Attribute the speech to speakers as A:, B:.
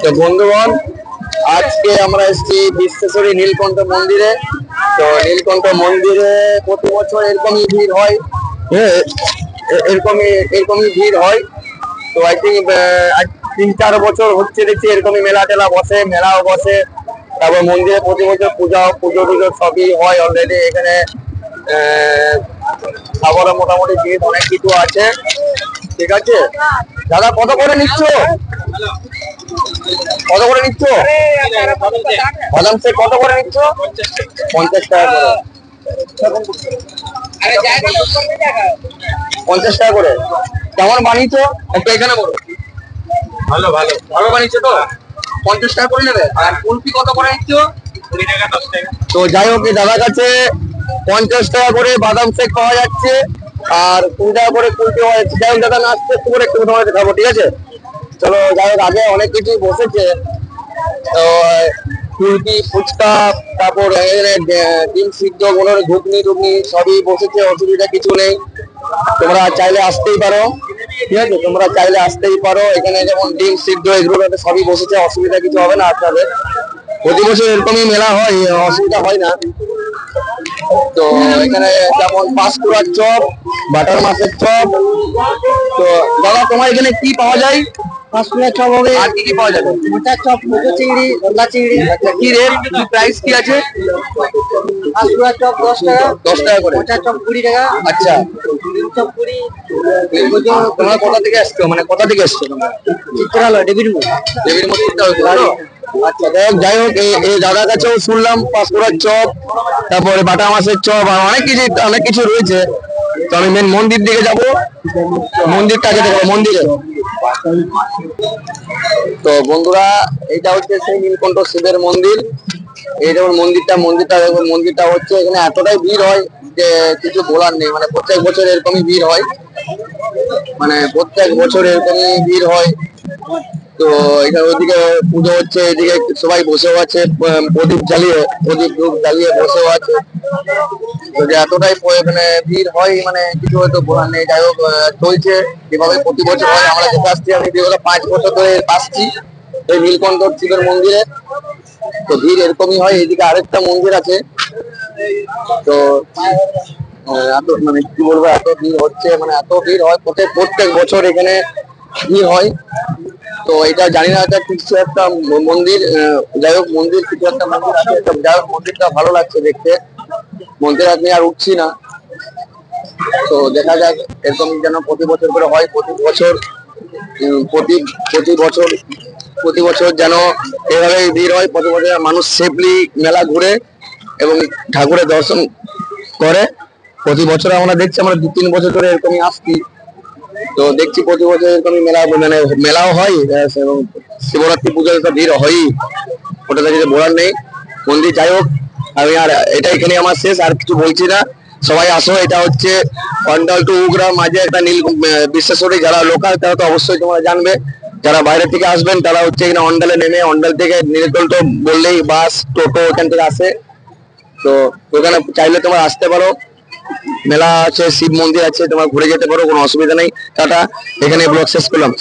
A: তো বন্ধুগণ, আজকে আমরা এসেছি বিশ্বেশ্বরী নীলকণ্ঠ মন্দিরে। তো নীলকণ্ঠ মন্দিরে প্রতি বছর এরকমই ভিড় হয়, হ্যাঁ, এরকমই ভিড় হয়। তো আই থিঙ্ক 3-4 বছর হচ্ছে দেখছি এরকমই মেলা টেলা বসে, মেলাও বসে। তারপর মন্দিরে প্রতি বছর পুজো টুজো সবই হয় অলরেডি। এখানে খাবারও মোটামুটি ভিড় অনেক কিছু আছে। ঠিক আছে দাদা, কত করে নিচ্ছ? কত করে নিচ্ছ বাদাম শেক? কত করে নিচ্ছ? 50 টাকা করে। 50 টাকা করে। কেমন বানিয়েছো একটু এখানে বলো। ভালো ভালো ভালো বানিয়েছো তো? 50 টাকা করে নেবে। আর কুলফি কত করে নিচ্ছ? 20 টাকা 10 টাকা। তো যাই হোক, এই দাদার কাছে 50 টাকা করে বাদাম শেক পাওয়া যাচ্ছে আর 20 টাকা করে কুলফি পাওয়া যাচ্ছে। যাই হোক দাদা, নাচতে একটু করে একটু তোমাকে খাবো, ঠিক আছে? চলো যাই হোক, আগে অনেক কিছুই বসেছে। তো ফুলকি, ফুচকা, তারপর ডিম সিদ্ধ, কোনো ঘুগনি টুগনি সবই বসেছে, অসুবিধা কিছু নেই। তোমরা চাইলে আসতেই পারো, ঠিক আছে? তোমরা চাইলে আসতেই পারো। এখানে যেমন ডিম সিদ্ধ এগুলো সবই বসেছে, অসুবিধা কিছু হবে না আপনাদের। প্রতি বছর এরকমই মেলা হয়, অসুবিধা হয় না। তো এখানে যেমন পাঁশকুড়ার চপ, বাটার মাছের চপ। তো দাদা, তোমার এখানে কি পাওয়া যায়?
B: পাঁশকুড়া চপ হবে,
A: আর কি কি পাওয়া যাবে?
B: মোটা চপ, মুখো চিংড়ি, গলদা চিংড়ি।
A: আচ্ছা, কি রেট, কি প্রাইস কি আছে?
B: পাঁশকুড়া চপ 10 টাকা,
A: 10 টাকা করে।
B: মোটা চপ 20 টাকা।
A: আচ্ছা,
B: চপ 20।
A: তোমরা কোথা থেকে আসছো, মানে কোথা থেকে এসছো তোমরা?
B: চিত্রালয়, দেবীর মুখ।
A: দেবীর মন্দিরটা হয়েছে তো? আচ্ছা, যাই হোক, এই দাদার কাছেও শুনলাম পাঁশকুড়ার চপ, তারপরে বাটা মাছের চপ আর অনেক কিছু রয়েছে। তো আমি মেন মন্দির দিকে যাবো, মন্দিরটা আগে দেখবো, মন্দিরে। তো বন্ধুরা, এটা হচ্ছে সেই নীলকণ্ঠ শিবের মন্দির। এই যেমন মন্দিরটা দেখুন। মন্দিরটা হচ্ছে, এখানে এতটাই ভিড় হয় যে কিছু বলার নেই। মানে প্রত্যেক বছর এরকমই ভিড় হয়, তো এখানে ওইদিকে পুজো হচ্ছে, এদিকে সবাই বসেও আছে, প্রদীপ ধূপ জ্বালিয়ে বসেও আছে। তো যে এতটাই মানে ভিড় হয়, মানে কিছু হয়তো বলার নেই। যাই হোক, চলছে যেভাবে প্রতি বছর হয়। আমরা যেতে আসছি, আমি বিগত 5 বছর ধরে আসছি এই নীলকণ্ঠ শিবের মন্দিরে। তো ভিড় এরকমই হয়। এদিকে আরেকটা মন্দির আছে। তো এত মানে কি বলবো, এত ভিড় হচ্ছে, মানে এত ভিড় হয় প্রত্যেক বছর এখানে ভিড় হয়। তো এটা জানি না, এটা কিছু একটা মন্দির, যাই হোক মন্দির, কিছু একটা মন্দির আছে। যাই হোক, মন্দিরটা ভালো লাগছে দেখতে। মন্দির আপনি আর উঠছি না। তো দেখা যাক, এরকম যেন প্রতি বছর করে হয়। প্রতি বছর যেন এভাবে ভিড় হয়। প্রতি বছর মানুষ সেফলি মেলা ঘুরে এবং ঠাকুরের দর্শন করে। প্রতি বছর আমরা দেখছি, আমরা 2-3 বছর ধরে এরকমই আসছি। তো দেখছি প্রতি বছর এরকমই মেলাও হয়, এবং শিবরাত্রি পুজোর একটা ভিড় হয়ই, ওটাতে কিছু বলার নেই। মন্দির, যাই হোক, আমি আর এটা এখানে আমার শেষ, আর কিছু বলছি না। সবাই আসো। এটা হচ্ছে অন্ডাল টু উগড়া মাঝে একটা বিশ্বেশ্বরী। যারা লোকাল তারা তো অবশ্যই তোমরা জানবে। যারা বাইরে থেকে আসবেন তারা হচ্ছে এখানে অন্ডালে নেমে, অন্ডাল থেকে নীলকণ্ঠ বললেই বাস, টোটো এখান থেকে আসে। তো ওখানে চাইলে তোমরা আসতে পারো। মেলা আছে, শিব মন্দির আছে, তোমরা ঘুরে যেতে পারো, কোনো অসুবিধা নেই। টাটা, এখানে ব্লগ শেষ করলাম।